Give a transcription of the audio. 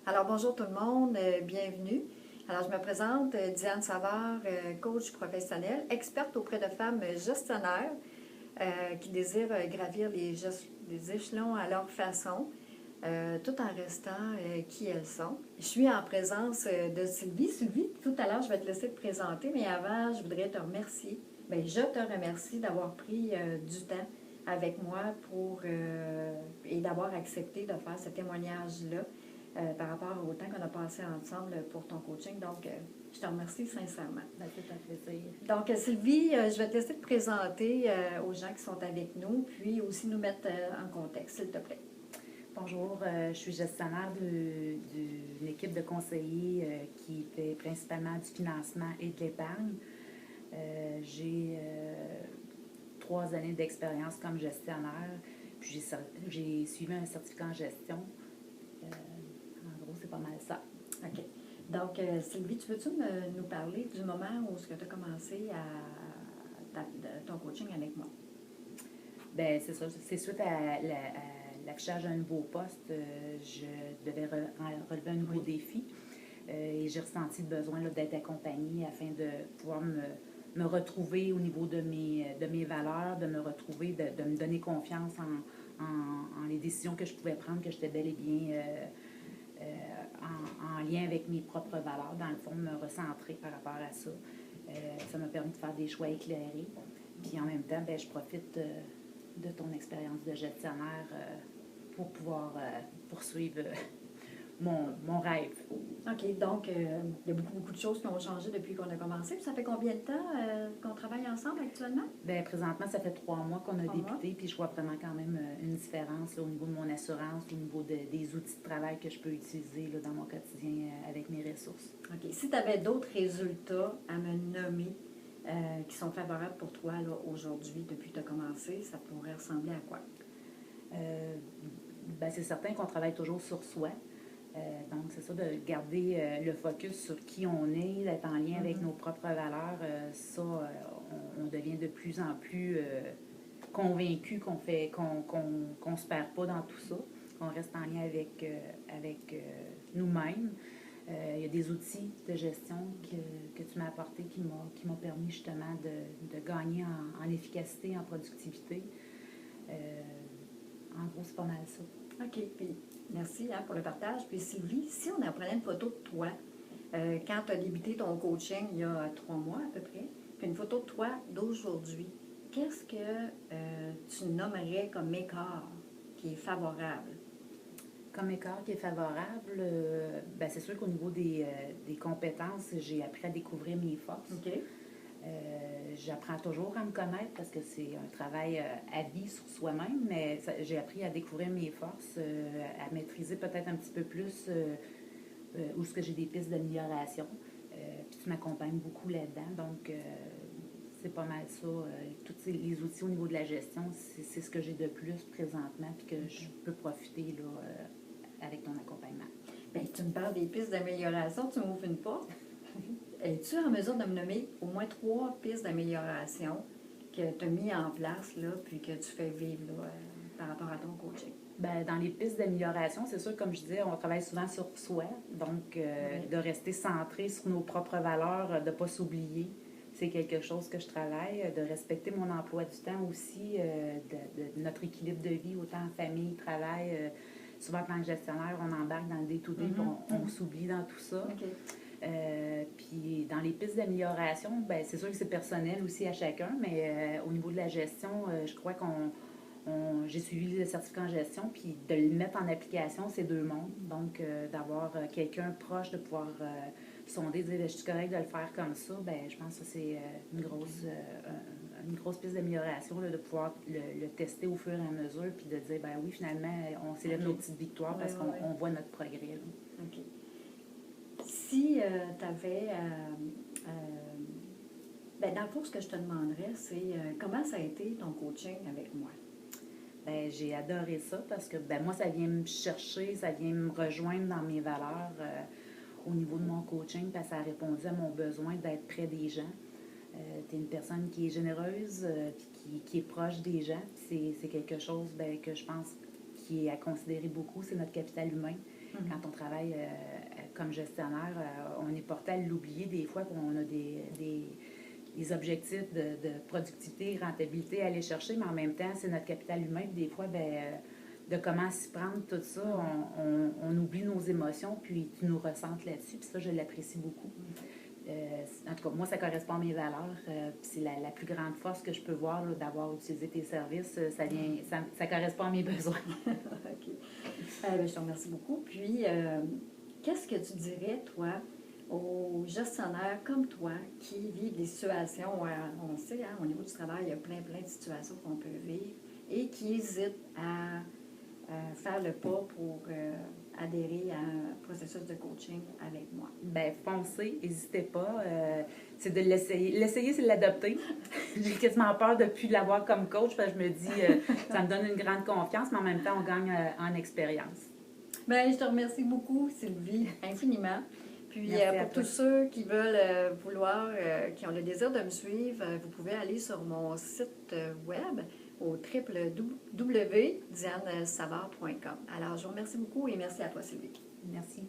Alors, bonjour tout le monde, bienvenue. Alors, je me présente, Diane Savard, coach professionnel, experte auprès de femmes gestionnaires qui désirent gravir les échelons à leur façon, tout en restant qui elles sont. Je suis en présence de Sylvie. Sylvie, tout à l'heure, je vais te laisser te présenter, mais avant, je voudrais te remercier. Bien, je te remercie d'avoir pris du temps avec moi et d'avoir accepté de faire ce témoignage-là. Par rapport au temps qu'on a passé ensemble pour ton coaching. Donc, je te remercie sincèrement. C'est un plaisir. Donc, Sylvie, je vais te laisser te présenter aux gens qui sont avec nous, puis aussi nous mettre en contexte, s'il te plaît. Bonjour, je suis gestionnaire d'une équipe de conseillers qui fait principalement du financement et de l'épargne. J'ai 3 années d'expérience comme gestionnaire, puis j'ai suivi un certificat en gestion. En gros, c'est pas mal ça. OK. Donc, Sylvie, tu veux-tu nous parler du moment où tu as commencé ton coaching avec moi? Bien, c'est ça. C'est suite à l'affichage d'un nouveau poste, je devais relever un nouveau défi. Et j'ai ressenti le besoin d'être accompagnée afin de pouvoir me retrouver au niveau de mes valeurs, de me retrouver, de me donner confiance en les décisions que je pouvais prendre, que j'étais bel et bien en lien avec mes propres valeurs, dans le fond, me recentrer par rapport à ça. Ça m'a permis de faire des choix éclairés. Puis en même temps, bien, je profite de ton expérience de gestionnaire pour pouvoir poursuivre mon rêve. OK, donc il y a beaucoup de choses qui ont changé depuis qu'on a commencé. Puis ça fait combien de temps qu'on travaille ensemble actuellement? Bien, présentement, ça fait 3 mois qu'on a 3 mois. débuté, puis je vois vraiment quand même une différence là, au niveau de mon assurance, au niveau des outils de travail que je peux utiliser là, dans mon quotidien avec mes ressources. OK. Si tu avais d'autres résultats à me nommer qui sont favorables pour toi là, aujourd'hui, depuis que tu as commencé, ça pourrait ressembler à quoi? Ben, c'est certain qu'on travaille toujours sur soi. Donc, c'est ça, de garder le focus sur qui on est, d'être en lien avec nos propres valeurs. Ça, on devient de plus en plus convaincu qu'on se perd pas dans tout ça, qu'on reste en lien avec nous-mêmes. Il y a des outils de gestion que tu m'as apportés qui m'ont permis justement de gagner en efficacité, en productivité. En gros, c'est pas mal ça. OK. Puis, merci pour le partage. Puis, Sylvie, si on prenait une photo de toi, quand tu as débuté ton coaching il y a 3 mois à peu près, puis une photo de toi d'aujourd'hui, qu'est-ce que tu nommerais comme écart qui est favorable? Comme écart qui est favorable, ben c'est sûr qu'au niveau des compétences, j'ai appris à découvrir mes forces. OK. J'apprends toujours à me connaître parce que c'est un travail à vie sur soi-même, mais j'ai appris à découvrir mes forces, à maîtriser peut-être un petit peu plus où est-ce que j'ai des pistes d'amélioration. Puis tu m'accompagnes beaucoup là-dedans, donc c'est pas mal ça. Tous les outils au niveau de la gestion, c'est ce que j'ai de plus présentement, puis que je peux profiter là, avec ton accompagnement. Bien, tu me parles des pistes d'amélioration, tu m'ouvres une porte. Es-tu en mesure de me nommer au moins 3 pistes d'amélioration que tu as mis en place, là, puis que tu fais vivre là, par rapport à ton coaching? Bien, dans les pistes d'amélioration, c'est sûr, comme je disais, on travaille souvent sur soi. Donc, de rester centré sur nos propres valeurs, de ne pas s'oublier. C'est quelque chose que je travaille, de respecter mon emploi du temps aussi, de notre équilibre de vie, autant en famille, travail. Souvent, en tant que gestionnaire, on embarque dans le day-to-day, on s'oublie dans tout ça. OK. Puis dans les pistes d'amélioration, ben c'est sûr que c'est personnel aussi à chacun, mais au niveau de la gestion, je crois j'ai suivi le certificat en gestion, puis de le mettre en application, c'est 2 mondes. Donc, d'avoir quelqu'un proche, de pouvoir sonder, dire, je suis correct de le faire comme ça, ben je pense que c'est une grosse piste d'amélioration, là, de pouvoir le tester au fur et à mesure, puis de dire, ben oui, finalement, on célèbre nos petites victoires parce qu'on voit notre progrès. Là. OK. Si tu avais... ben, dans le fond, ce que je te demanderais, c'est comment ça a été ton coaching avec moi? Ben, j'ai adoré ça parce que ben, moi, ça vient me chercher, ça vient me rejoindre dans mes valeurs au niveau de mon coaching parce que ça a répondu à mon besoin d'être près des gens. Tu es une personne qui est généreuse, qui est proche des gens. C'est quelque chose ben, que je pense qui est à considérer beaucoup, c'est notre capital humain. Quand on travaille comme gestionnaire, on est porté à l'oublier des fois qu'on a des objectifs de productivité, rentabilité à aller chercher, mais en même temps, c'est notre capital humain. Puis des fois, de comment s'y prendre, tout ça, on oublie nos émotions, puis tu nous ressentes là-dessus. Puis ça, je l'apprécie beaucoup. En tout cas, moi, ça correspond à mes valeurs. C'est la plus grande force que je peux voir là, d'avoir utilisé tes services. Ça correspond à mes besoins. OK. Je te remercie beaucoup. Puis, qu'est-ce que tu dirais, toi, aux gestionnaires comme toi qui vivent des situations, on le sait, au niveau du travail, il y a plein de situations qu'on peut vivre et qui hésitent à faire le pas pour adhérer à un processus de coaching avec moi? Bien, foncez, n'hésitez pas. C'est de l'essayer. L'essayer, c'est de l'adopter. J'ai quasiment peur de ne plus l'avoir comme coach parce que je me dis, ça me donne une grande confiance, mais en même temps, on gagne en expérience. Bien, je te remercie beaucoup, Sylvie, infiniment. Puis, pour tous ceux qui veulent qui ont le désir de me suivre, vous pouvez aller sur mon site web au www.dianesavard.com. Alors, je vous remercie beaucoup et merci à toi, Sylvie. Merci.